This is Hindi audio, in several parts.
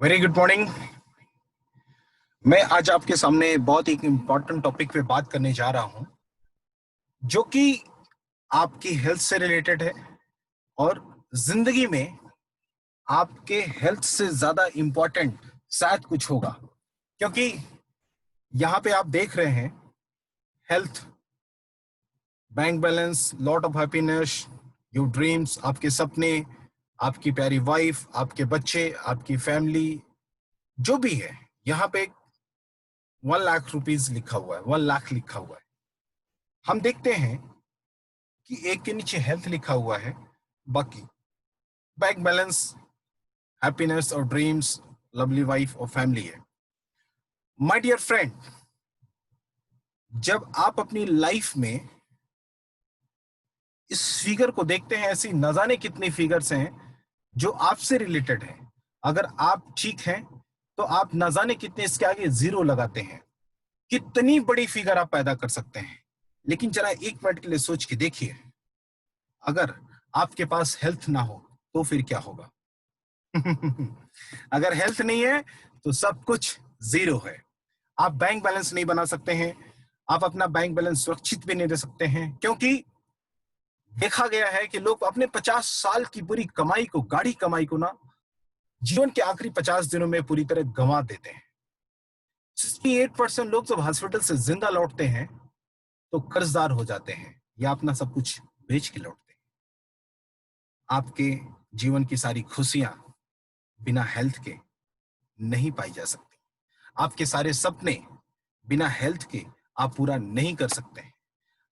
Very good morning. मैं आज आपके सामने बहुत एक इम्पॉर्टेंट टॉपिक पे बात करने जा रहा हूं, जो कि आपकी हेल्थ से रिलेटेड है। और जिंदगी में आपके हेल्थ से ज्यादा इम्पॉर्टेंट शायद कुछ होगा, क्योंकि यहाँ पे आप देख रहे हैं health, bank balance, lot of happiness, your dreams, आपके सपने, आपकी प्यारी वाइफ, आपके बच्चे, आपकी फैमिली, जो भी है। यहाँ पे 1 लाख रुपीज लिखा हुआ है, 1 लाख लिखा हुआ है। हम देखते हैं कि एक के नीचे हेल्थ लिखा हुआ है, बाकी बैंक बैलेंस, हैप्पीनेस और ड्रीम्स, लवली वाइफ और फैमिली है। माय डियर फ्रेंड, जब आप अपनी लाइफ में इस फिगर को देखते हैं, ऐसी न जाने कितनी फिगर्स हैं जो आपसे रिलेटेड है। अगर आप ठीक हैं तो आप न जाने कितने इसके आगे जीरो लगाते हैं। कितनी बड़ी फिगर आप पैदा कर सकते हैं। लेकिन जरा एक मिनट के लिए सोच के देखिए, अगर आपके पास हेल्थ ना हो तो फिर क्या होगा? अगर हेल्थ नहीं है तो सब कुछ जीरो है। आप बैंक बैलेंस नहीं बना सकते हैं, आप अपना बैंक बैलेंस सुरक्षित भी नहीं रख सकते हैं, क्योंकि देखा गया है कि लोग अपने 50 साल की पूरी कमाई को, गाढ़ी कमाई को ना, जीवन के आखिरी 50 दिनों में पूरी तरह गंवा देते हैं। 68% लोग जब हॉस्पिटल से जिंदा लौटते हैं तो कर्जदार हो जाते हैं या अपना सब कुछ बेच के लौटते हैं। आपके जीवन की सारी खुशियां बिना हेल्थ के नहीं पाई जा सकती। आपके सारे सपने बिना हेल्थ के आप पूरा नहीं कर सकते हैं।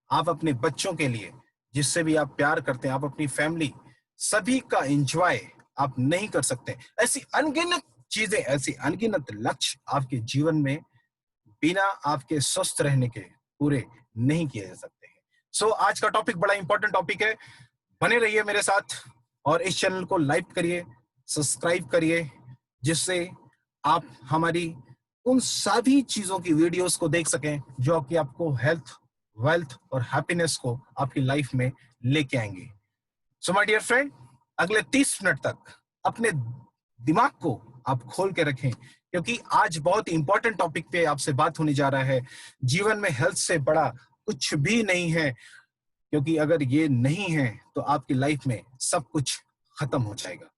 आप अपने बच्चों के लिए, जिससे भी आप प्यार करते हैं, आप अपनी फैमिली, सभी का एंजॉय आप नहीं कर सकते। ऐसी अनगिनत चीजें, ऐसी अनगिनत लक्ष्य आपके जीवन में बिना आपके स्वस्थ रहने के पूरे नहीं किए जा सकते हैं। सो आज का टॉपिक बड़ा इंपॉर्टेंट टॉपिक है। बने रहिए मेरे साथ और इस चैनल को लाइक करिए, सब्सक्राइब करिए, जिससे आप हमारी उन सभी चीजों की वीडियोस को देख सकें जो कि आपको हेल्थ, वेल्थ और हैप्पीनेस को आपकी लाइफ में लेके आएंगे। सो माय डियर फ्रेंड, अगले 30 मिनट तक अपने दिमाग को आप खोल के रखें, क्योंकि आज बहुत इंपॉर्टेंट टॉपिक पे आपसे बात होने जा रहा है। जीवन में हेल्थ से बड़ा कुछ भी नहीं है, क्योंकि अगर ये नहीं है तो आपकी लाइफ में सब कुछ खत्म हो जाएगा।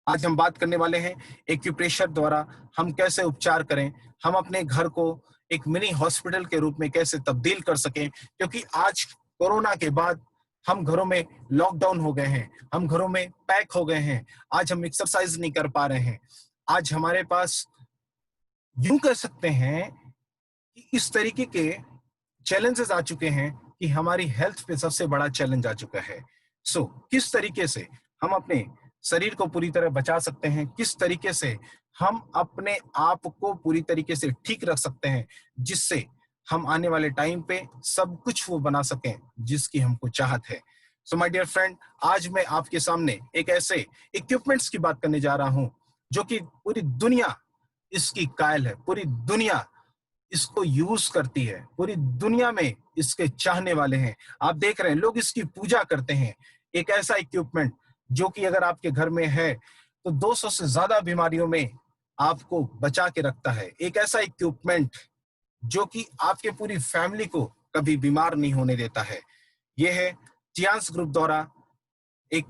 आज हम बात करने वाले हैं एक्यूप्रेशर द्वारा हम कैसे उपचार करें, हम अपने घर को एक मिनी हॉस्पिटल के रूप में कैसे तब्दील कर सकें, क्योंकि आज कोरोना के बाद हम घरों में लॉकडाउन हो गए हैं, हम घरों में पैक हो गए हैं। आज हम एक्सरसाइज नहीं कर पा रहे हैं। आज हमारे पास, यूं कह सकते हैं कि इस तरीके के चैलेंजेस आ चुके हैं कि हमारी हेल्थ पे सबसे बड़ा चैलेंज आ चुका है। सो किस तरीके से हम अपने शरीर को पूरी तरह बचा सकते हैं, किस तरीके से हम अपने आप को पूरी तरीके से ठीक रख सकते हैं, जिससे हम आने वाले टाइम पे सब कुछ वो बना सकें जिसकी हमको चाहत है। सो माय डियर फ्रेंड, आज मैं आपके सामने एक ऐसे इक्विपमेंट्स की बात करने जा रहा हूं जो कि पूरी दुनिया इसकी कायल है, पूरी दुनिया इसको यूज करती है, पूरी दुनिया में इसके चाहने वाले हैं। आप देख रहे हैं लोग इसकी पूजा करते हैं। एक ऐसा इक्विपमेंट जो कि अगर आपके घर में है तो 200 से ज्यादा बीमारियों में आपको बचा के रखता है। एक ऐसा इक्विपमेंट जो कि आपके पूरी फैमिली को कभी बीमार नहीं होने देता है। यह है टियांस ग्रुप द्वारा एक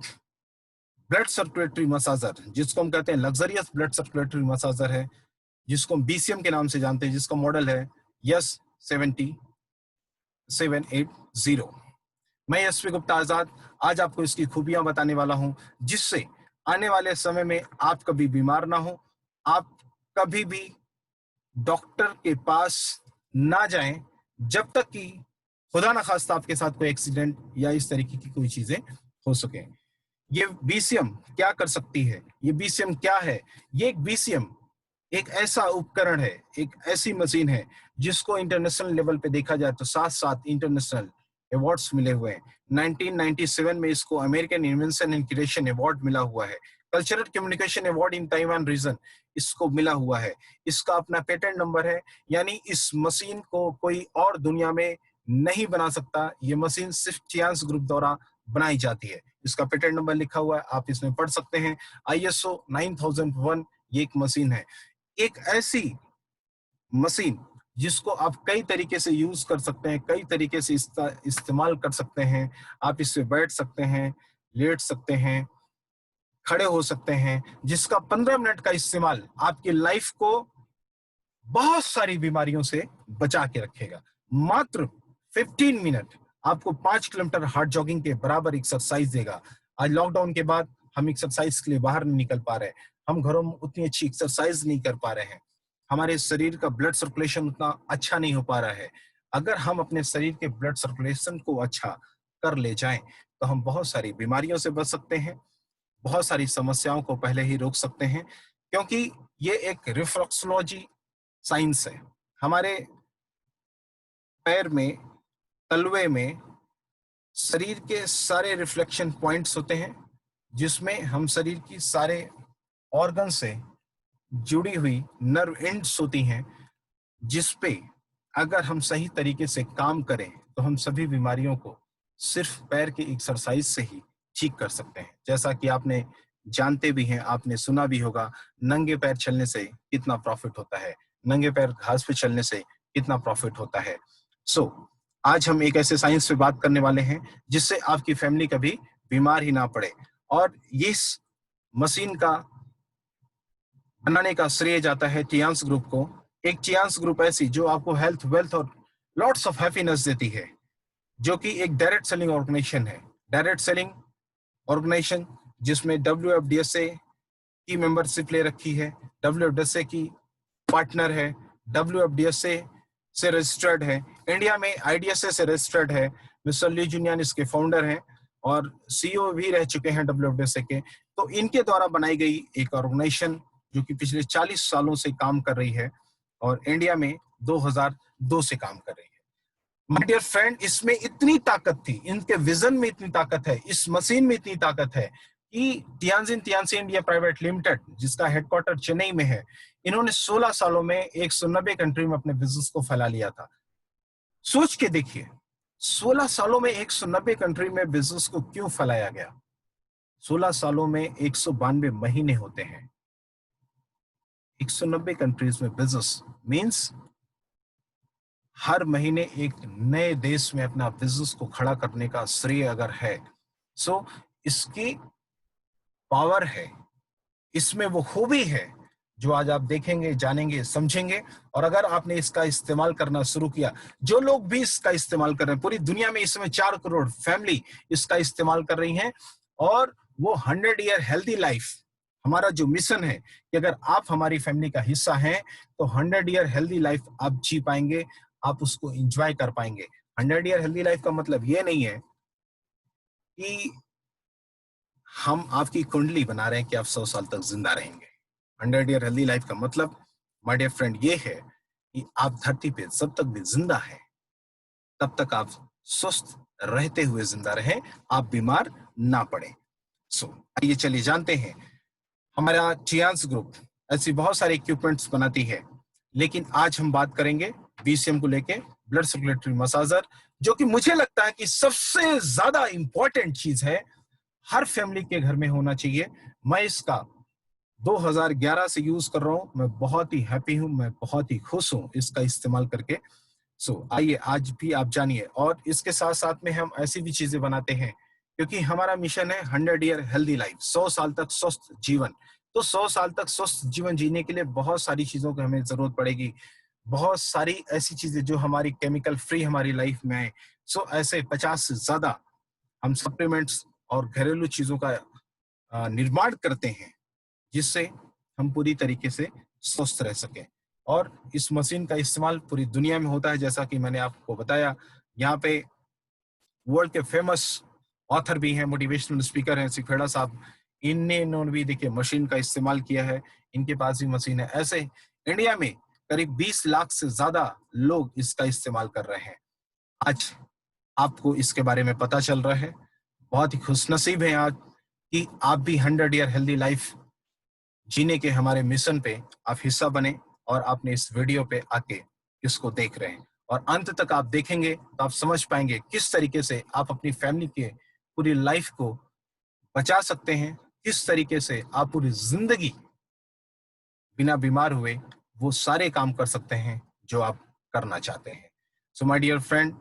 ब्लड सर्कुलेटरी मसाजर, जिसको हम कहते हैं लग्जरियस ब्लड सर्कुलेटरी मसाजर है, जिसको हम बीसीएम के नाम से जानते हैं, जिसका मॉडल है यस 7780। मैं यशवी गुप्ता आजाद आज आपको इसकी खूबियां बताने वाला हूं, जिससे आने वाले समय में आप कभी बीमार ना हो, आप कभी भी डॉक्टर के पास ना जाएं जब तक कि खुदा ना खास्ता आपके साथ कोई एक्सीडेंट या इस तरीके की कोई चीजें हो सके। ये बीसीएम क्या कर सकती है? ये बीसीएम क्या है? ये एक बीसीएम एक ऐसा उपकरण है, एक ऐसी मशीन है जिसको इंटरनेशनल लेवल पे देखा जाए तो 7 इंटरनेशनल अवार्ड्स मिले हुए हैं। 1997 में इसको American invention and creation award मिला हुआ है। Cultural communication award in Taiwan region इसको मिला हुआ है। इसका अपना पेटेंट नंबर है, यानी इस मशीन को कोई और दुनिया में नहीं बना सकता। ये मशीन सिर्फ चियांस ग्रुप द्वारा बनाई जाती है। इसका पेटेंट नंबर लिखा हुआ है, आप इसमें पढ़ सकते हैं। ISO 9001 ये एक मशीन है, एक ऐसी मशीन जिसको आप कई तरीके से यूज कर सकते हैं, कई तरीके से इसका इस्तेमाल कर सकते हैं। आप इससे बैठ सकते हैं, लेट सकते हैं, खड़े हो सकते हैं, जिसका 15 मिनट का इस्तेमाल आपकी लाइफ को बहुत सारी बीमारियों से बचा के रखेगा। मात्र 15 मिनट आपको 5 किलोमीटर हार्ड जॉगिंग के बराबर एक्सरसाइज देगा। आज लॉकडाउन के बाद हम एक्सरसाइज के लिए बाहर नहीं निकल पा रहे, हम घरों में उतनी अच्छी एक्सरसाइज नहीं कर पा रहे हैं, हमारे शरीर का ब्लड सर्कुलेशन उतना अच्छा नहीं हो पा रहा है। अगर हम अपने शरीर के ब्लड सर्कुलेशन को अच्छा कर ले जाएं तो हम बहुत सारी बीमारियों से बच सकते हैं, बहुत सारी समस्याओं को पहले ही रोक सकते हैं, क्योंकि ये एक रिफ्लेक्सोलॉजी साइंस है। हमारे पैर में, तलवे में शरीर के सारे रिफ्लेक्शन पॉइंट्स होते हैं, जिसमें हम शरीर की सारे ऑर्गन से जुड़ी हुई नर्व एंड्स होती हैं, जिस पे अगर हम सही तरीके से काम करें तो हम सभी बीमारियों को सिर्फ पैर की एक्सरसाइज से ही ठीक कर सकते हैं। जैसा कि आपने जानते भी हैं, आपने सुना भी होगा, नंगे पैर चलने से कितना प्रॉफिट होता है, नंगे पैर घास पे चलने से कितना प्रॉफिट होता है। आज हम एक ऐसे साइंस पे बात करने वाले हैं जिससे आपकी फैमिली कभी बीमार ही ना पड़े, और इस मशीन का बनाने का श्रेय जाता है चियांस ग्रुप को। एक चियांस ग्रुप ऐसी जो आपको हेल्थ, वेल्थ और लॉट्स ऑफ हैप्पीनेस देती है, जो कि एक डायरेक्ट सेलिंग ऑर्गेनाइजेशन है। डायरेक्ट सेलिंग ऑर्गेनाइजेशन जिसमें WFDSA की मेंबरशिप ले रखी है, WFDSA की पार्टनर है, WFDSA से रजिस्टर्ड है, इंडिया में IDSA से रजिस्टर्ड है। मिस्टर ली जुनियन इसके फाउंडर हैं और CEO भी रह चुके हैं WFDSA के। तो इनके द्वारा बनाई गई एक ऑर्गेनाइजेशन जो कि पिछले 40 सालों से काम कर रही है और इंडिया में 2002 से काम कर रही है। माय डियर फ्रेंड, इसमें इतनी ताकत थी, इनके विजन में इतनी ताकत है, इस मशीन में इतनी ताकत है कि तियानजिन इंडिया प्राइवेट लिमिटेड, जिसका हेडक्वार्टर चेन्नई में है, इन्होंने 16 सालों में 190 कंट्री में अपने बिजनेस को फैला लिया था। सोच के देखिए, 16 सालों में 190 कंट्री में बिजनेस को क्यों फैलाया गया। 16 सालों में 192 महीने होते हैं। 190 कंट्रीज में बिजनेस मींस हर महीने एक नए देश में अपना बिजनेस को खड़ा करने का श्रेय अगर है, सो इसकी पावर है, इसमें वो खूबी है जो आज आप देखेंगे, जानेंगे, समझेंगे। और अगर आपने इसका इस्तेमाल करना शुरू किया, जो लोग भी इसका इस्तेमाल कर रहे हैं, पूरी दुनिया में इस समय 4 करोड़ फैमिली इसका इस्तेमाल कर रही हैं, और वो 100 ईयर हेल्दी लाइफ, हमारा जो मिशन है कि अगर आप हमारी फैमिली का हिस्सा हैं तो 100 ईयर हेल्दी लाइफ आप जी पाएंगे, आप उसको एंजॉय कर पाएंगे। 100 ईयर हेल्दी लाइफ का मतलब ये नहीं है कि हम आपकी कुंडली बना रहे हैं कि आप 100 साल तक जिंदा रहेंगे। 100 ईयर हेल्दी लाइफ का मतलब, माय डियर फ्रेंड, ये है कि आप धरती पे जब तक भी जिंदा हैं तब तक आप स्वस्थ रहते हुए जिंदा रहें, आप बीमार ना पड़े। आइए चलिए जानते हैं। हमारा चियांस ग्रुप ऐसी बहुत सारे इक्विपमेंट्स बनाती है, लेकिन आज हम बात करेंगे BCM को लेके, ब्लड सर्कुलेटरी मसाजर, जो कि मुझे लगता है कि सबसे ज्यादा इंपॉर्टेंट चीज है, हर फैमिली के घर में होना चाहिए। मैं इसका 2011 से यूज कर रहा हूं, मैं बहुत ही हैप्पी हूं, मैं बहुत ही खुश हूं इसका इस्तेमाल करके। आइए आज भी आप जानिए। और इसके साथ साथ में हम ऐसी भी चीजें बनाते हैं, क्योंकि हमारा मिशन है 100 ईयर हेल्दी लाइफ, 100 साल तक स्वस्थ जीवन। तो 100 साल तक स्वस्थ जीवन जीने के लिए बहुत सारी चीजों की हमें जरूरत पड़ेगी, बहुत सारी ऐसी चीजें जो हमारी केमिकल फ्री हमारी लाइफ में आए। ऐसे 50 से ज्यादा हम सप्लीमेंट्स और घरेलू चीजों का निर्माण करते हैं, जिससे हम पूरी तरीके से स्वस्थ रह सकें। और इस मशीन का इस्तेमाल पूरी दुनिया में होता है, जैसा कि मैंने आपको बताया। यहाँ पे वर्ल्ड के फेमस ऑथर भी हैं, मोटिवेशनल स्पीकर हैं, सिखेड़ा साहब, इन्होंने भी देखिए मशीन का इस्तेमाल किया है, इनके पास भी मशीन है। ऐसे इंडिया में करीब 20 लाख से ज्यादा लोग इसका इस्तेमाल कर रहे हैं। आज आपको इसके बारे में पता चल रहा है, बहुत ही खुशनसीब है आज कि आप भी 100 ईयर हेल्दी लाइफ जीने के हमारे मिशन पे आप हिस्सा बने, और आपने इस वीडियो पे आके इसको देख रहे हैं, और अंत तक आप देखेंगे तो आप समझ पाएंगे किस तरीके से आप अपनी फैमिली के पूरी लाइफ को बचा सकते हैं, किस तरीके से आप पूरी जिंदगी बिना बीमार हुए वो सारे काम कर सकते हैं जो आप करना चाहते हैं। सो माय डियर फ्रेंड,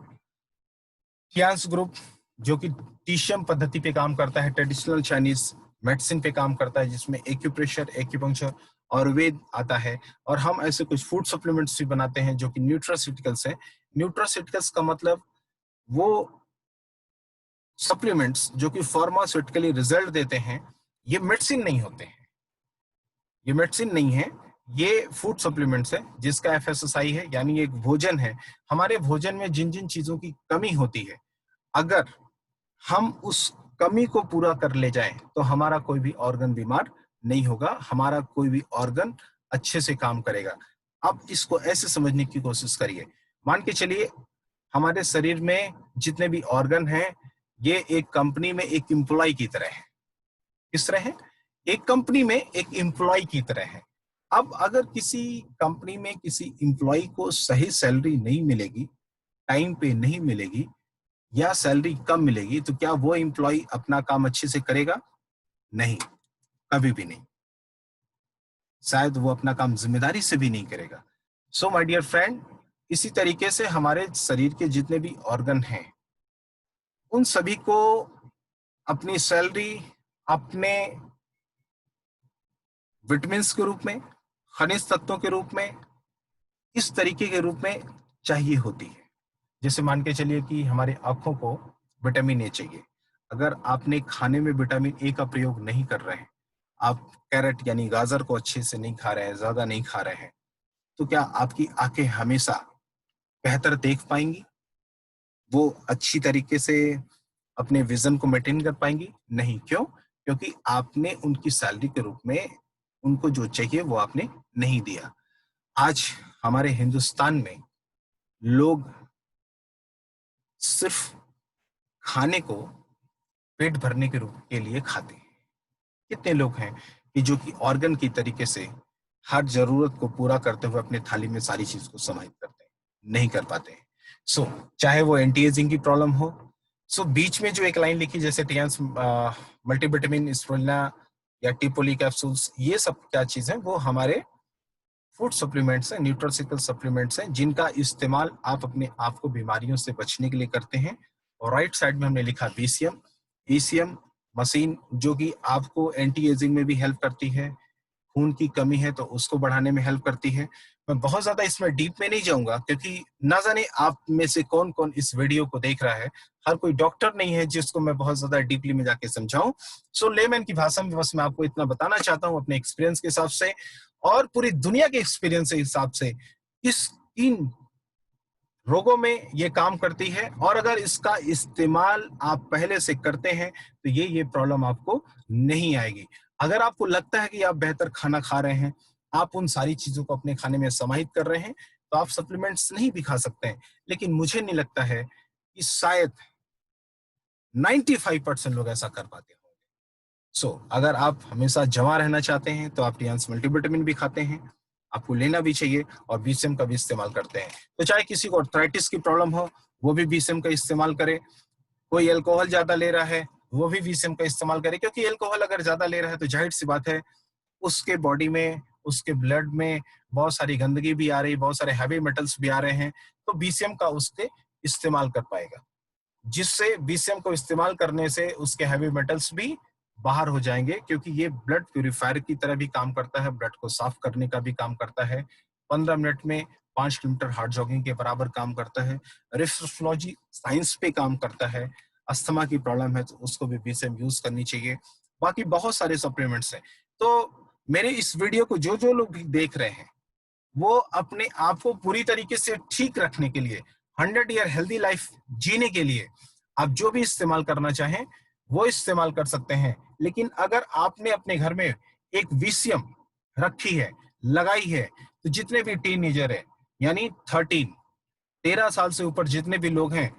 कियांस ग्रुप जो कि टीशियम पद्धति पे काम करता है, ट्रेडिशनल चाइनीज मेडिसिन पे काम करता है, जिसमें एक्यूप्रेशर, एक्यूपंक्चर और वेद आता है। और हम ऐसे कुछ फूड सप्लीमेंट्स भी बनाते हैं जो कि न्यूट्रास्यूटिकल्स है। न्यूट्रास्यूटिकल्स का मतलब वो सप्लीमेंट्स जो कि फार्मास्यूटिकली रिजल्ट देते हैं। ये मेडिसिन नहीं होते हैं, ये मेडिसिन नहीं है, ये फूड सप्लीमेंट्स है जिसका एफएसएसआई है, यानी एक भोजन है। हमारे भोजन में जिन जिन चीजों की कमी होती है, अगर हम उस कमी को पूरा कर ले जाएं तो हमारा कोई भी ऑर्गन बीमार नहीं होगा, हमारा कोई भी ऑर्गन अच्छे से काम करेगा। अब इसको ऐसे समझने की कोशिश करिए, मान के चलिए हमारे शरीर में जितने भी ऑर्गन हैं, ये एक कंपनी में एक एम्प्लॉय की तरह है। किस तरह है? एक कंपनी में एक एम्प्लॉय की तरह है। अब अगर किसी कंपनी में किसी एम्प्लॉय को सही सैलरी नहीं मिलेगी, टाइम पे नहीं मिलेगी या सैलरी कम मिलेगी, तो क्या वो एम्प्लॉय अपना काम अच्छे से करेगा? नहीं, कभी भी नहीं। शायद वो अपना काम जिम्मेदारी से भी नहीं करेगा। सो माय डियर फ्रेंड, इसी तरीके से हमारे शरीर के जितने भी ऑर्गन हैं, उन सभी को अपनी सैलरी अपने विटामिन्स के रूप में, खनिज तत्वों के रूप में, इस तरीके के रूप में चाहिए होती है। जैसे मान के चलिए कि हमारे आंखों को विटामिन ए चाहिए। अगर आपने खाने में विटामिन ए का प्रयोग नहीं कर रहे हैं, आप कैरेट यानी गाजर को अच्छे से नहीं खा रहे हैं, ज्यादा नहीं खा रहे हैं, तो क्या आपकी आंखें हमेशा बेहतर देख पाएंगी? वो अच्छी तरीके से अपने विजन को मेंटेन कर पाएंगी? नहीं। क्यों? क्योंकि आपने उनकी सैलरी के रूप में उनको जो चाहिए वो आपने नहीं दिया। आज हमारे हिंदुस्तान में लोग सिर्फ खाने को पेट भरने के रूप के लिए खाते हैं। कितने लोग हैं कि जो कि ऑर्गन की तरीके से हर जरूरत को पूरा करते हुए अपने थाली में सारी चीज को समाहित करते हैं? नहीं कर पाते हैं। सो चाहे वो एंटी एजिंग की प्रॉब्लम हो, सो बीच में जो एक लाइन लिखी जैसे टियांस मल्टीविटामिन, स्प्रुलिना या टिपोली कैप्सूल्स, ये सब क्या चीज है? वो हमारे फूड सप्लीमेंट्स हैं, न्यूट्रासिकल सप्लीमेंट्स हैं, जिनका इस्तेमाल आप अपने आप को बीमारियों से बचने के लिए करते हैं। और राइट साइड में हमने लिखा बीसीएम। बीसीएम मशीन जो कि आपको एंटी एजिंग में भी हेल्प करती है, खून की कमी है तो उसको बढ़ाने में हेल्प करती है। मैं बहुत ज्यादा इसमें डीप में नहीं जाऊंगा क्योंकि ना जाने आप में से कौन कौन इस वीडियो को देख रहा है। हर कोई डॉक्टर नहीं है जिसको मैं बहुत ज्यादा डीपली में जाके समझाऊं। सो लेमैन की भाषा में बस मैं आपको इतना बताना चाहता हूं अपने एक्सपीरियंस के हिसाब से और पूरी दुनिया के एक्सपीरियंस के हिसाब से, इस इन रोगों में ये काम करती है। और अगर इसका इस्तेमाल आप पहले से करते हैं तो ये प्रॉब्लम आपको नहीं आएगी। अगर आपको लगता है कि आप बेहतर खाना खा रहे हैं, आप उन सारी चीजों को अपने खाने में समाहित कर रहे हैं, तो आप सप्लीमेंट्स नहीं भी खा सकते हैं। लेकिन मुझे नहीं लगता है कि शायद 95% लोग ऐसा कर पाते होंगे। सो अगर आप हमेशा जवां रहना चाहते हैं तो आप टियांस मल्टीविटामिन भी खाते हैं, आपको लेना भी चाहिए और बीसीएम का भी इस्तेमाल करते हैं। तो चाहे किसी को आर्थराइटिस की प्रॉब्लम हो, वो भी बीसीएम का इस्तेमाल करे। कोई अल्कोहल ज्यादा ले रहा है, वो भी बीसीएम का इस्तेमाल करे, क्योंकि अल्कोहल अगर ज्यादा ले रहा है तो जाहिर सी बात है उसके बॉडी में, उसके ब्लड में बहुत सारी गंदगी भी आ रही, बहुत सारे हैवी मेटल्स भी आ रहे हैं, तो बीसीएम का उसके इस्तेमाल कर पाएगा, जिससे बीसीएम को इस्तेमाल करने से उसके हैवी मेटल्स भी बाहर हो जाएंगे, क्योंकि ये ब्लड प्यूरिफायर की तरह भी काम करता है, ब्लड को साफ करने का भी काम करता है। 15 मिनट में 5 किलोमीटर हार्ड जॉगिंग के बराबर काम करता है। रिफ्लेक्सोलॉजी साइंस पे काम करता है। अस्थमा की प्रॉब्लम है तो उसको भी बीसीएम यूज करनी चाहिए। बाकी बहुत सारे सप्लीमेंट्स हैं। तो मेरे इस वीडियो को जो जो लोग भी देख रहे हैं, वो अपने आप को पूरी तरीके से ठीक रखने के लिए, 100 ईयर हेल्दी लाइफ जीने के लिए आप जो भी इस्तेमाल करना चाहें वो इस्तेमाल कर सकते हैं। लेकिन अगर आपने अपने घर में एक बीसीएम रखी है, लगाई है, तो जितने भी टीनेजर है, यानी 13 साल से ऊपर जितने भी लोग हैं,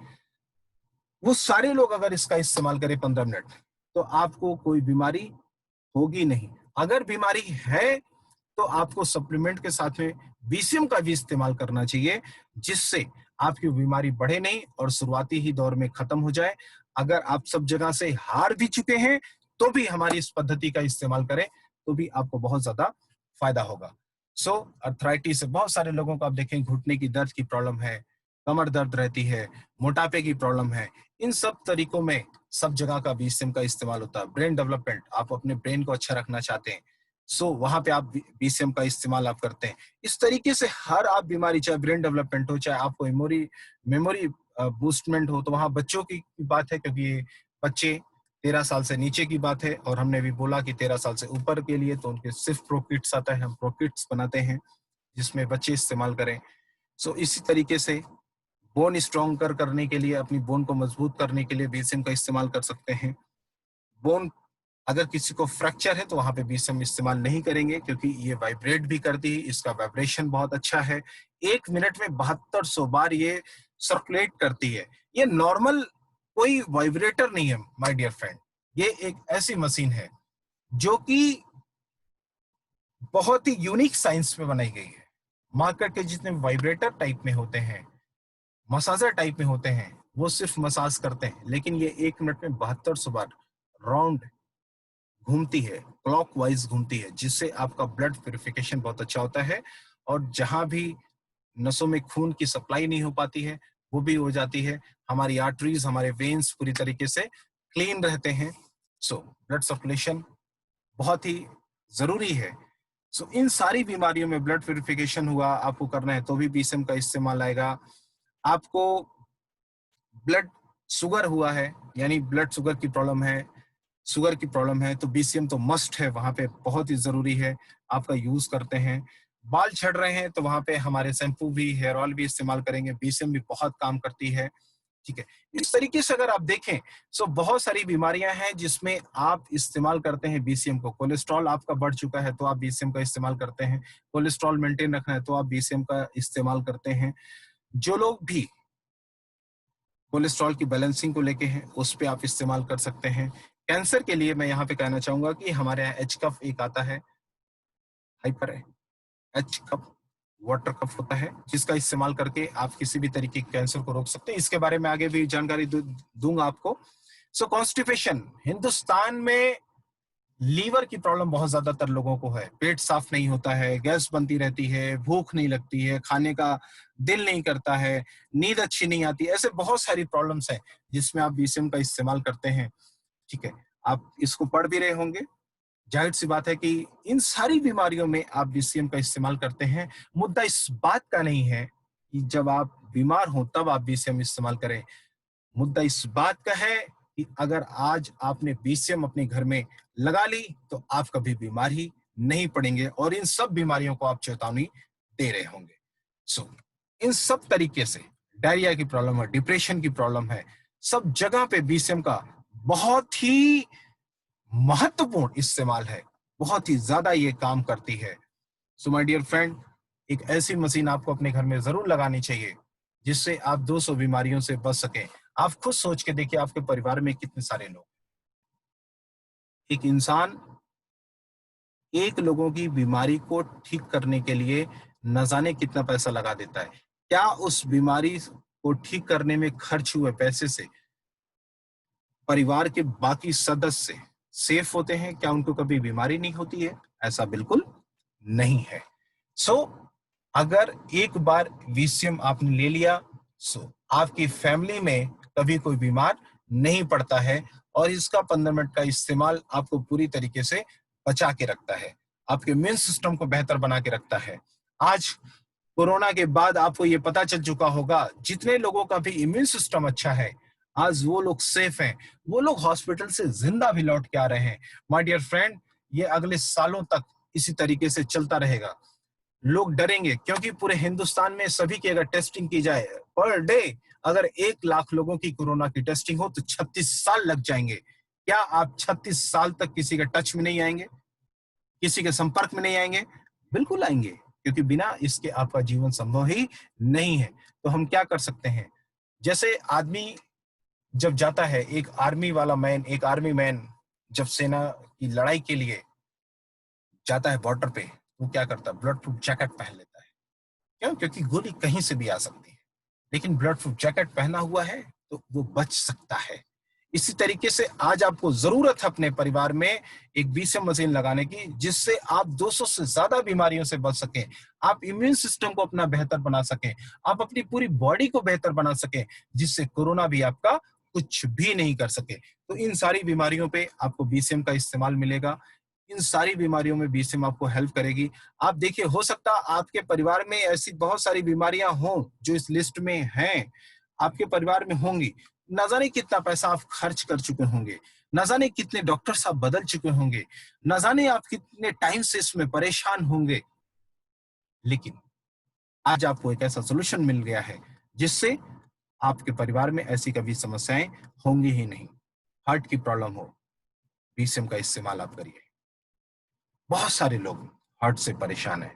वो सारे लोग अगर इसका इस्तेमाल करें 15 मिनट, तो आपको कोई बीमारी होगी नहीं। अगर बीमारी है तो आपको सप्लीमेंट के साथ में बीसीएम का भी इस्तेमाल करना चाहिए, जिससे आपकी बीमारी बढ़े नहीं और शुरुआती ही दौर में खत्म हो जाए। अगर आप सब जगह से हार भी चुके हैं तो भी हमारी इस पद्धति का इस्तेमाल करें तो भी आपको बहुत ज्यादा फायदा होगा। सो अर्थराइटिस से बहुत सारे लोगों को आप देखें घुटने की दर्द की प्रॉब्लम है, कमर दर्द रहती है, मोटापे की प्रॉब्लम है। इन सब तरीकों में सब जगह का बीसीएम का इस्तेमाल होता है। ब्रेन डेवलपमेंट, आप अपने ब्रेन को अच्छा रखना चाहते हैं, सो वहां पे आप बीसीएम का इस्तेमाल आप करते हैं। इस तरीके से हर आप बीमारी, चाहे ब्रेन डेवलपमेंट हो, चाहे आपको मेमोरी मेमोरी बूस्टमेंट हो, तो वहां बच्चों की बात है, क्योंकि ये बच्चे 13 साल से नीचे की बात है, और हमने भी बोला कि 13 साल से ऊपर के लिए तो उनके सिर्फ प्रो किट्स आता है, हम प्रो किट्स बनाते हैं जिसमें बच्चे इस्तेमाल करें। सो इसी तरीके से बोन स्ट्रॉन्ग करने के लिए, अपनी बोन को मजबूत करने के लिए बीसीएम का इस्तेमाल कर सकते हैं। बोन, अगर किसी को फ्रैक्चर है तो वहां पे बीसीएम इस्तेमाल नहीं करेंगे, क्योंकि ये वाइब्रेट भी करती है, इसका वाइब्रेशन बहुत अच्छा है। 1 मिनट में 7200 बार ये सर्कुलेट करती है। ये नॉर्मल कोई वाइब्रेटर नहीं है माय डियर फ्रेंड, ये एक ऐसी मशीन है जो कि बहुत ही यूनिक साइंस में बनाई गई है। मार्केट के जितने वाइब्रेटर टाइप में होते हैं, मसाजर टाइप में होते हैं, वो सिर्फ मसाज करते हैं, लेकिन ये 1 मिनट में 7200 बार राउंड घूमती है, क्लॉकवाइज घूमती है, जिससे आपका ब्लड प्यूरिफिकेशन बहुत अच्छा होता है, और जहां भी नसों में खून की सप्लाई नहीं हो पाती है वो भी हो जाती है। हमारी आर्टरीज, हमारे वेन्स पूरी तरीके से क्लीन रहते हैं। सो ब्लड सर्कुलेशन बहुत ही जरूरी है। सो इन सारी बीमारियों में ब्लड प्यूरिफिकेशन हुआ आपको करना है तो भी बीसीएम का इस्तेमाल आएगा। आपको ब्लड शुगर हुआ है, यानी ब्लड शुगर की प्रॉब्लम है, शुगर की प्रॉब्लम है, तो बीसीएम तो मस्ट है, वहां पे बहुत ही जरूरी है, आपका यूज करते हैं। बाल झड़ रहे हैं तो वहां पे हमारे शैम्पू भी, हेयर ऑयल भी इस्तेमाल करेंगे, बीसीएम भी बहुत काम करती है। ठीक है, इस तरीके से अगर आप देखें तो बहुत सारी बीमारियां हैं जिसमें आप इस्तेमाल करते हैं बीसीएम को। कोलेस्ट्रॉल आपका बढ़ चुका है तो आप बीसीएम का इस्तेमाल करते हैं, कोलेस्ट्रॉल मेंटेन रखना है तो आप बीसीएम का इस्तेमाल करते हैं। जो लोग भी कोलेस्ट्रॉल की बैलेंसिंग को लेके हैं उस पे आप इस्तेमाल कर सकते हैं। कैंसर के लिए मैं यहाँ पे कहना चाहूंगा कि हमारे यहाँ एच कफ एक आता है, हाइपर है, एच कफ वाटर कफ होता है, जिसका इस्तेमाल करके आप किसी भी तरीके के कैंसर को रोक सकते हैं। इसके बारे में आगे भी जानकारी दूंगा आपको। सो कॉन्स्टिपेशन, हिंदुस्तान में लीवर की प्रॉब्लम बहुत ज्यादातर लोगों को है, पेट साफ नहीं होता है, गैस बनती रहती है, भूख नहीं लगती है, खाने का दिल नहीं करता है, नींद अच्छी नहीं आती, ऐसे बहुत सारी प्रॉब्लम्स हैं जिसमें आप बीसीएम का इस्तेमाल करते हैं। ठीक है, आप इसको पढ़ भी रहे होंगे, जाहिर सी बात है कि इन सारी बीमारियों में आप बीसीएम का इस्तेमाल करते हैं। मुद्दा इस बात का नहीं है कि जब आप बीमार हो तब आप बीसीएम इस्तेमाल करें, मुद्दा इस बात का है कि अगर आज आपने बीसीएम अपने घर में लगा ली तो आप कभी बीमार ही नहीं पड़ेंगे, और इन सब बीमारियों को आप चेतावनी दे रहे होंगे। सो इन सब तरीके से, डायरिया की प्रॉब्लम है, डिप्रेशन की प्रॉब्लम है, सब जगह पे बीसीएम का बहुत ही महत्वपूर्ण इस्तेमाल है, बहुत ही ज्यादा ये काम करती है। सो माय डियर फ्रेंड, एक ऐसी मशीन आपको अपने घर में जरूर लगानी चाहिए जिससे आप 200 बीमारियों से बच सकें। आप खुद सोच के देखिए आपके परिवार में कितने सारे लोग, एक इंसान एक लोगों की बीमारी को ठीक करने के लिए न जाने कितना पैसा लगा देता है। क्या उस बीमारी को ठीक करने में खर्च हुए पैसे से परिवार के बाकी सदस्य सेफ होते हैं? क्या उनको कभी बीमारी नहीं होती है? ऐसा बिल्कुल नहीं है। सो अगर एक बार बीसीएम आपने ले लिया, सो आपकी फैमिली में कभी कोई बीमार नहीं पड़ता है, और इसका 15 मिनट का इस्तेमाल आपको पूरी तरीके से बचा के रखता है, आपके इम्यून सिस्टम को बेहतर बना के रखता है। आज कोरोना के बाद आपको ये पता चल चुका होगा, जितने लोगों का भी इम्यून सिस्टम अच्छा है आज वो लोग सेफ हैं, वो लोग हॉस्पिटल से जिंदा भी लौट के आ रहे हैं। माय डियर फ्रेंड, ये अगले सालों तक इसी तरीके से चलता रहेगा। लोग डरेंगे क्योंकि पूरे हिंदुस्तान में सभी की अगर टेस्टिंग की जाए पर डे, अगर 1 लाख लोगों की कोरोना की टेस्टिंग हो तो 36 साल लग जाएंगे। क्या आप 36 साल तक किसी के टच में नहीं आएंगे, किसी के संपर्क में नहीं आएंगे? बिल्कुल आएंगे, क्योंकि बिना इसके आपका जीवन संभव ही नहीं है। तो हम क्या कर सकते हैं? जैसे आदमी जब जाता है, एक आर्मी वाला मैन, एक आर्मी मैन जब सेना की लड़ाई के लिए जाता है बॉर्डर पे, वो क्या करता है? ब्लड प्रूफ जैकेट पहन लेता है। क्यों? क्योंकि गोली कहीं से भी आ सकती है, लेकिन ब्लड प्रूफ जैकेट पहना हुआ है तो वो बच सकता है। इसी तरीके से आज आपको जरूरत है अपने परिवार में एक बीसीएम मशीन लगाने की, जिससे आप 200 से ज्यादा बीमारियों से बच सकें, आप इम्यून सिस्टम को अपना बेहतर बना सकें, आप अपनी पूरी बॉडी को बेहतर बना सकें, जिससे कोरोना भी आपका कुछ भी नहीं कर सके। तो इन सारी बीमारियों पे आपको बीसीएम का इस्तेमाल मिलेगा। इन सारी बीमारियों में बीसीएम आपको हेल्प करेगी। आप देखिए, हो सकता है आपके परिवार में ऐसी बहुत सारी बीमारियां हों जो इस लिस्ट में हैं, आपके परिवार में होंगी। ना जाने कितना पैसा आप खर्च कर चुके होंगे, ना जाने कितने डॉक्टर्स आप बदल चुके होंगे, ना जाने आप कितने टाइम से इसमें परेशान होंगे, लेकिन आज आपको एक ऐसा सोल्यूशन मिल गया है जिससे आपके परिवार में ऐसी कभी समस्याएं होंगी ही नहीं। हार्ट की प्रॉब्लम हो, बीसीएम का इस्तेमाल आप करिए। बहुत सारे लोग हार्ट से परेशान हैं।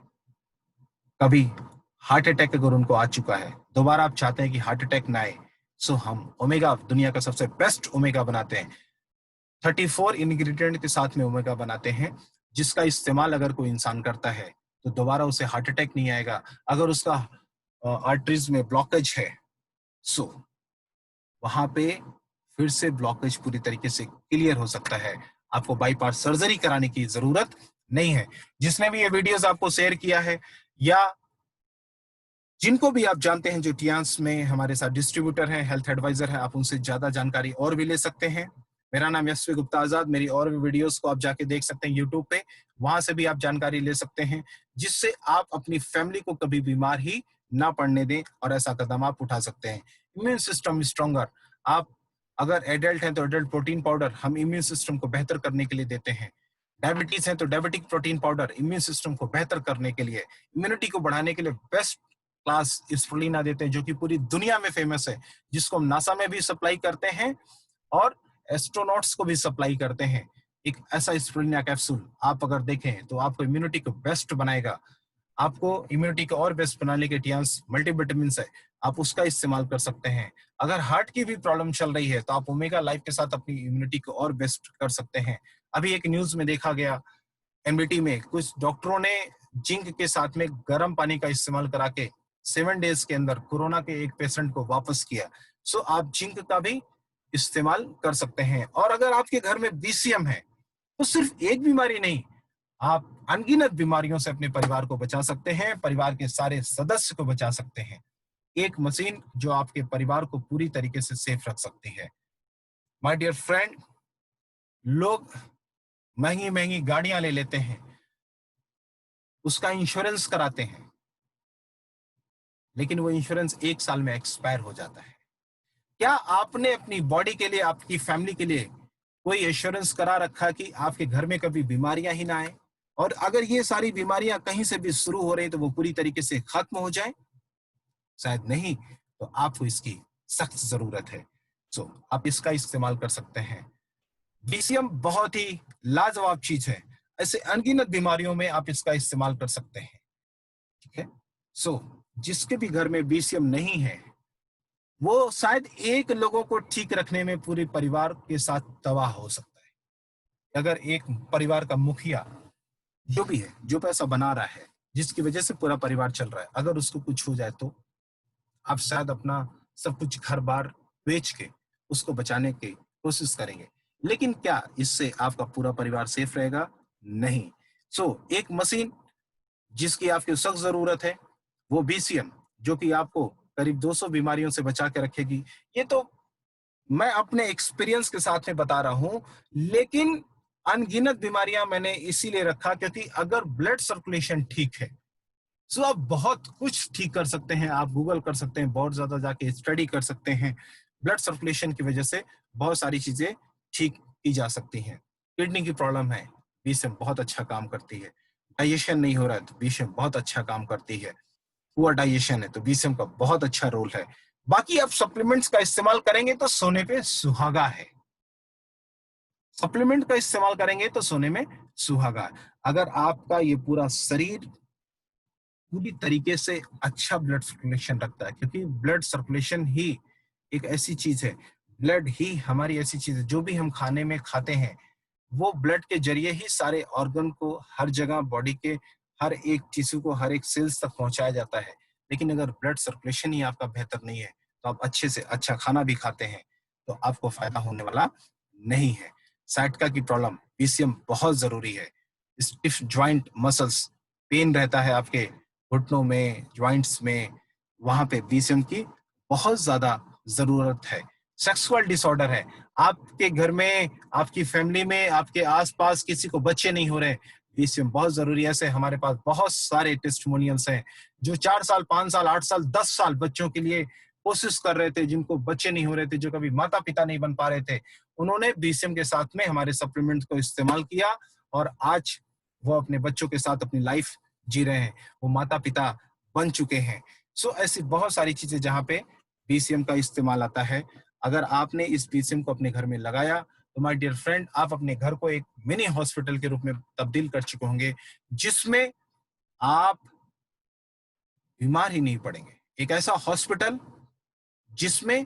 कभी हार्ट अटैक अगर उनको आ चुका है, दोबारा आप चाहते हैं कि हार्ट अटैक ना आए, सो हम ओमेगा, दुनिया का सबसे बेस्ट ओमेगा बनाते हैं। 34 इंग्रेडिएंट के साथ में ओमेगा बनाते हैं, जिसका इस्तेमाल अगर कोई इंसान करता है तो दोबारा उसे हार्ट अटैक नहीं आएगा। अगर उसका आर्टरीज में ब्लॉकेज है, सो वहां पे फिर से ब्लॉकेज पूरी तरीके से क्लियर हो सकता है। आपको बाईपास सर्जरी कराने की जरूरत नहीं है। जिसने भी ये वीडियोस आपको शेयर किया है, या जिनको भी आप जानते हैं जो टियांस में हमारे साथ डिस्ट्रीब्यूटर हैं, हेल्थ एडवाइजर हैं, आप उनसे ज्यादा जानकारी और भी ले सकते हैं। मेरा नाम यशवी गुप्ता आजाद। मेरी और भी वीडियोस को आप जाके देख सकते हैं यूट्यूब पे, वहां से भी आप जानकारी ले सकते हैं, जिससे आप अपनी फैमिली को कभी बीमार ही ना पड़ने दें, और ऐसा कदम आप उठा सकते हैं। इम्यून सिस्टम स्ट्रॉन्गर, आप अगर एडल्ट हैं तो एडल्ट प्रोटीन पाउडर हम इम्यून सिस्टम को बेहतर करने के लिए देते हैं। डायबिटीज है तो diabetic protein powder immune system को बेहतर करने के लिए, इम्यूनिटी को बढ़ाने के लिए बेस्ट क्लास स्प्रुलिना देते हैं, जो कि पूरी दुनिया में फेमस है, जिसको हम नासा में भी सप्लाई करते हैं और एस्ट्रोनॉट्स को भी सप्लाई करते हैं। एक ऐसा स्प्रुलिना कैप्सूल आप अगर देखें तो आपको इम्यूनिटी को बेस्ट बनाएगा। आपको इम्यूनिटी को और बेस्ट बनाने के टियांस मल्टीविटामिन है, आप उसका इस्तेमाल कर सकते हैं। अगर हार्ट की भी प्रॉब्लम चल रही है तो आप ओमेगा लाइफ के साथ अपनी इम्यूनिटी को और बेस्ट कर सकते हैं। अभी एक न्यूज में देखा गया, एनबीटी में कुछ डॉक्टरों ने जिंक के साथ में गर्म पानी का इस्तेमाल करा के 7 डेज के अंदर कोरोना के एक पेशेंट को वापस किया। सो आप जिंक का भी इस्तेमाल कर सकते हैं। और अगर आपके घर में बीसीएम है तो सिर्फ एक बीमारी नहीं, आप अनगिनत बीमारियों से अपने परिवार को बचा सकते हैं, परिवार के सारे सदस्य को बचा सकते हैं। एक मशीन जो आपके परिवार को पूरी तरीके से सेफ रख सकती है। माय डियर फ्रेंड, लोग महंगी महंगी गाड़ियां ले लेते हैं, उसका इंश्योरेंस कराते हैं, लेकिन वो इंश्योरेंस 1 साल में एक्सपायर हो जाता है। क्या आपने अपनी बॉडी के लिए, आपकी फैमिली के लिए कोई इंश्योरेंस करा रखा कि आपके घर में कभी बीमारियां ही ना आए, और अगर ये सारी बीमारियां कहीं से भी शुरू हो रही तो वो पूरी तरीके से खत्म हो जाए? शायद नहीं। तो आपको इसकी सख्त जरूरत है। सो आप इसका इस्तेमाल कर सकते हैं। बीसीएम बहुत ही लाजवाब चीज है, ऐसे अनगिनत बीमारियों में आप इसका इस्तेमाल कर सकते हैं। ठीक है। सो जिसके भी घर में बीसीएम नहीं है, वो शायद एक लोगों को ठीक रखने में पूरे परिवार के साथ तबाह हो सकता है। अगर एक परिवार का मुखिया जो भी है, जो पैसा बना रहा है, जिसकी वजह से पूरा परिवार चल रहा है, अगर उसको कुछ हो जाए तो आप शायद अपना सब कुछ घर बार बेच के उसको बचाने की कोशिश करेंगे। लेकिन क्या इससे आपका पूरा परिवार सेफ रहेगा? नहीं। सो एक मशीन जिसकी आपकी सख्त जरूरत है, वो बीसीएम, जो कि आपको करीब 200 बीमारियों से बचा के रखेगी। ये तो मैं अपने एक्सपीरियंस के साथ में बता रहा हूं, लेकिन अनगिनत बीमारियां मैंने इसीलिए रखा क्योंकि अगर ब्लड सर्कुलेशन ठीक है तो आप बहुत कुछ ठीक कर सकते हैं। आप गूगल कर सकते हैं, बहुत ज्यादा जाके स्टडी कर सकते हैं। ब्लड सर्कुलेशन की वजह से बहुत सारी चीजें ठीक की जा सकती हैं। किडनी की प्रॉब्लम है, बीसीएम बहुत अच्छा काम करती है। डाइजेशन नहीं हो रहा है तो बीसीएम बहुत अच्छा काम करती है। पुअर डाइजेशन है तो बीसीएम का बहुत अच्छा रोल है। बाकी आप सप्लीमेंट्स का इस्तेमाल करेंगे तो सोने पे सुहागा है। सप्लीमेंट का इस्तेमाल करेंगे तो सोने में सुहागा है। अगर आपका ये पूरा शरीर पूरी तरीके से अच्छा ब्लड सर्कुलेशन रखता है, क्योंकि ब्लड सर्कुलेशन ही एक ऐसी चीज है, ब्लड ही हमारी ऐसी चीज है, जो भी हम खाने में खाते हैं वो ब्लड के जरिए ही सारे ऑर्गन को हर जगह बॉडी के हर एक टिश्यू को, हर एक सेल्स तक पहुंचाया जाता है। लेकिन अगर ब्लड सर्कुलेशन ही आपका बेहतर नहीं है तो आप अच्छे से अच्छा खाना भी खाते हैं, तो आपको फायदा होने वाला नहीं है। साइटिका की प्रॉब्लम, बीसीएम बहुत जरूरी है। स्टिफ ज्वाइंट मसल्स, पेन रहता है आपके घुटनों में, ज्वाइंट्स में, वहां पे बीसीएम की बहुत ज्यादा जरूरत है। सेक्सुअल डिसऑर्डर है, आपके घर में, आपकी फैमिली में, आपके आसपास किसी को बच्चे नहीं हो रहे, बीसीएम बहुत जरूरी है। ऐसे हमारे पास बहुत सारे टेस्टिमोनियल्स हैं जो 4 साल, 5 साल, 8 साल, 10 साल बच्चों के लिए कोशिश कर रहे थे, जिनको बच्चे नहीं हो रहे थे, जो कभी माता पिता नहीं बन पा रहे थे, उन्होंने बीसीएम के साथ में हमारे सप्लीमेंट को इस्तेमाल किया और आज वो अपने बच्चों के साथ अपनी लाइफ जी रहे हैं, वो माता पिता बन चुके हैं। सो ऐसी बहुत सारी चीजें जहां पे बीसीएम का इस्तेमाल आता है। अगर आपने इस बीसीएम को अपने घर में लगाया तो माय डियर फ्रेंड, आप अपने घर को एक मिनी हॉस्पिटल के रूप में तब्दील कर चुके होंगे, जिसमें आप बीमार ही नहीं पड़ेंगे। एक ऐसा हॉस्पिटल जिसमें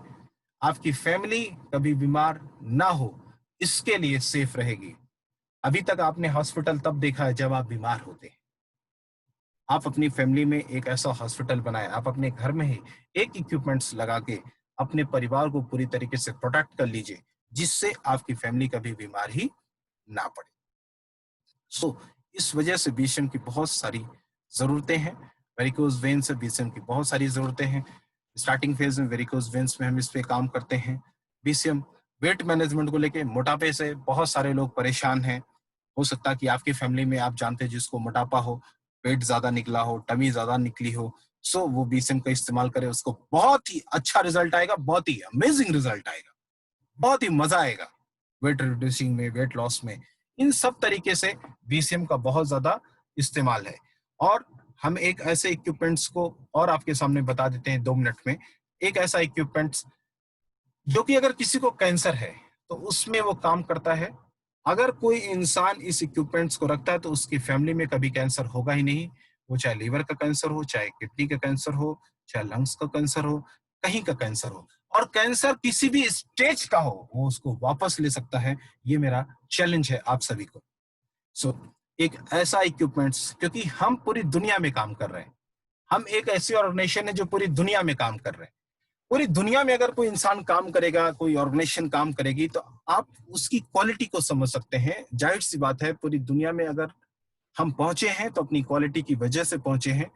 आपकी फैमिली कभी बीमार ना हो, इसके लिए सेफ रहेगी। अभी तक आपने हॉस्पिटल तब देखा है जब आप बीमार होते हैं। आप अपनी फैमिली में एक ऐसा हॉस्पिटल बनाए, आप अपने घर में ही एक इक्विपमेंट्स लगा के अपने परिवार को पूरी तरीके से प्रोटेक्ट कर लीजिए, जिससे आपकी फैमिली कभी बीमार ही ना पड़े। सो इस वजह से बीसीएम की बहुत सारी जरूरतें हैं। वेरिकोज वेन से बीसीएम की बहुत सारी जरूरतें हैं। स्टार्टिंग फेज में वेरिकोज वेन्स में हम इस पे काम करते हैं। बीसीएम वेट मैनेजमेंट को लेके, मोटापे से बहुत सारे लोग परेशान हैं। हो सकता है कि आपकी फैमिली में आप जानते हैं जिसको मोटापा हो, पेट ज्यादा निकला हो, टमी ज्यादा निकली हो, सो वो बीसीएम का इस्तेमाल करे, उसको बहुत ही अच्छा रिजल्ट आएगा, बहुत ही अमेजिंग रिजल्ट आएगा, बहुत ही मजा आएगा वेट रिड्यूसिंग में, वेट लॉस में। इन सब तरीके से बीसीएम का बहुत ज्यादा इस्तेमाल है। और हम एक ऐसे इक्विपमेंट्स को और आपके सामने बता देते हैं 2 मिनट में। एक ऐसा इक्विपमेंट्स जो कि अगर किसी को कैंसर है तो उसमें वो काम करता है। अगर कोई इंसान इस इक्विपमेंट्स को रखता है तो उसकी फैमिली में कभी कैंसर होगा ही नहीं। वो चाहे लीवर का कैंसर हो, चाहे किडनी का कैंसर हो, चाहे लंग्स का कैंसर हो, कहीं का कैंसर हो, और कैंसर किसी भी स्टेज का हो, वो उसको वापस ले सकता है। ये मेरा चैलेंज है आप सभी को। सो एक ऐसा इक्विपमेंट्स, क्योंकि हम पूरी दुनिया में काम कर रहे हैं, हम एक ऐसी ऑर्गेनाइजेशन है जो पूरी दुनिया में काम कर रहे हैं। पूरी दुनिया में अगर कोई इंसान काम करेगा, कोई ऑर्गेनाइजेशन काम करेगी, तो आप उसकी क्वालिटी को समझ सकते हैं। जाहिर सी बात है, पूरी दुनिया में अगर हम पहुंचे हैं तो अपनी क्वालिटी की वजह से पहुंचे हैं।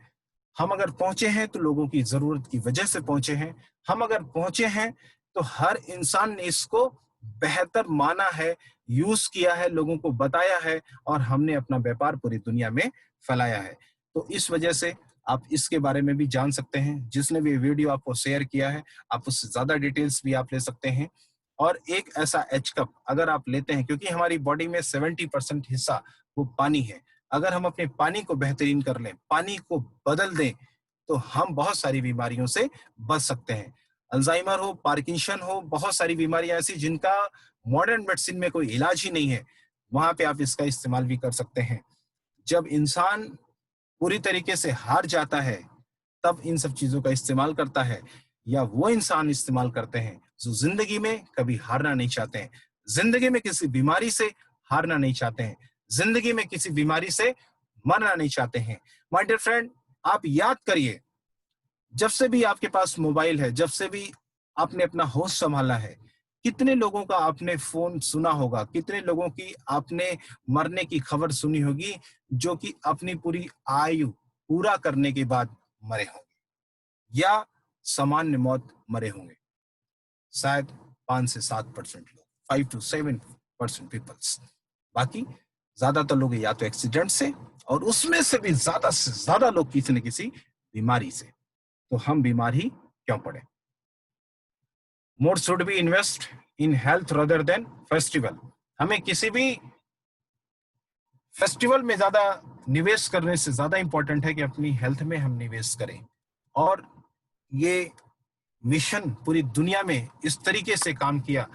हम अगर पहुंचे हैं तो लोगों की जरूरत की वजह से पहुंचे हैं। हम अगर पहुंचे हैं तो हर इंसान ने इसको बेहतर माना है, यूज किया है, लोगों को बताया है, और हमने अपना व्यापार पूरी दुनिया में फैलाया है। तो इस वजह से आप इसके बारे में भी जान सकते हैं। जिसने भी वीडियो आपको शेयर किया है, आप उससे ज्यादा डिटेल्स भी आप ले सकते हैं। और एक ऐसा एच कप अगर आप लेते हैं, क्योंकि हमारी बॉडी में 70% हिस्सा वो पानी है, अगर हम अपने पानी को बेहतरीन कर लें, पानी को बदल दें, तो हम बहुत सारी बीमारियों से बच सकते हैं। अल्जाइमर हो, पार्किंसन हो, बहुत सारी बीमारियां ऐसी जिनका मॉडर्न मेडिसिन में कोई इलाज ही नहीं है, वहां पे आप इसका इस्तेमाल भी कर सकते हैं। जब इंसान पूरी तरीके से हार जाता है, तब इन सब चीजों का इस्तेमाल करता है। या वो इंसान इस्तेमाल करते हैं जो जिंदगी में कभी हारना नहीं चाहते हैं, जिंदगी में किसी बीमारी से हारना नहीं चाहते हैं, जिंदगी में किसी बीमारी से मरना नहीं चाहते हैं। माय डियर फ्रेंड, आप याद करिए, जब से भी आपके पास मोबाइल है, जब से भी आपने अपना होश संभाला है, कितने लोगों का आपने फोन सुना होगा, कितने लोगों की आपने मरने की खबर सुनी होगी, जो कि अपनी पूरी आयु पूरा करने के बाद मरे होंगे या सामान्य मौत मरे होंगे। शायद 5 से 7% लोग, 5 to 7% पीपल्स। बाकी ज्यादातर लोग या तो एक्सीडेंट से, और उसमें से ज्यादा लोग किसी न किसी बीमारी से। तो हम बीमार ही क्यों पड़े? More should be invest in health rather than festival. हमें किसी भी फेस्टिवल में ज्यादा निवेश करने से ज्यादा इंपॉर्टेंट है कि अपनी हेल्थ में हम निवेश करें। और ये मिशन पूरी दुनिया में इस तरीके से काम किया,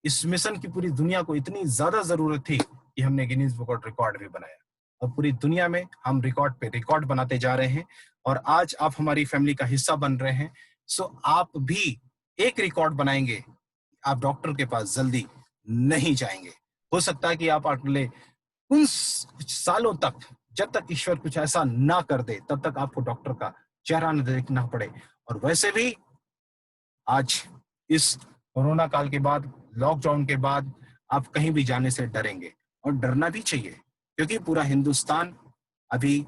इस मिशन की पूरी दुनिया को इतनी ज्यादा जरूरत थी कि हमने गिनीज बुक ऑफ रिकॉर्ड भी बनाया, और पूरी दुनिया में हम रिकॉर्ड पे रिकॉर्ड बनाते जा रहे हैं। और आज आप हमारी फैमिली का हिस्सा बन रहे हैं। सो आप भी एक रिकॉर्ड बनाएंगे, आप डॉक्टर के पास जल्दी नहीं जाएंगे। हो सकता है कि आप अगले उन सालों तक, जब तक ईश्वर कुछ ऐसा ना कर दे, तब तक आपको डॉक्टर का चेहरा न देखना पड़े। और वैसे भी आज इस कोरोना काल के बाद, लॉकडाउन के बाद आप कहीं भी जाने से डरेंगे और डरना भी चाहिए क्योंकि पूरा हिंदुस्तान अभी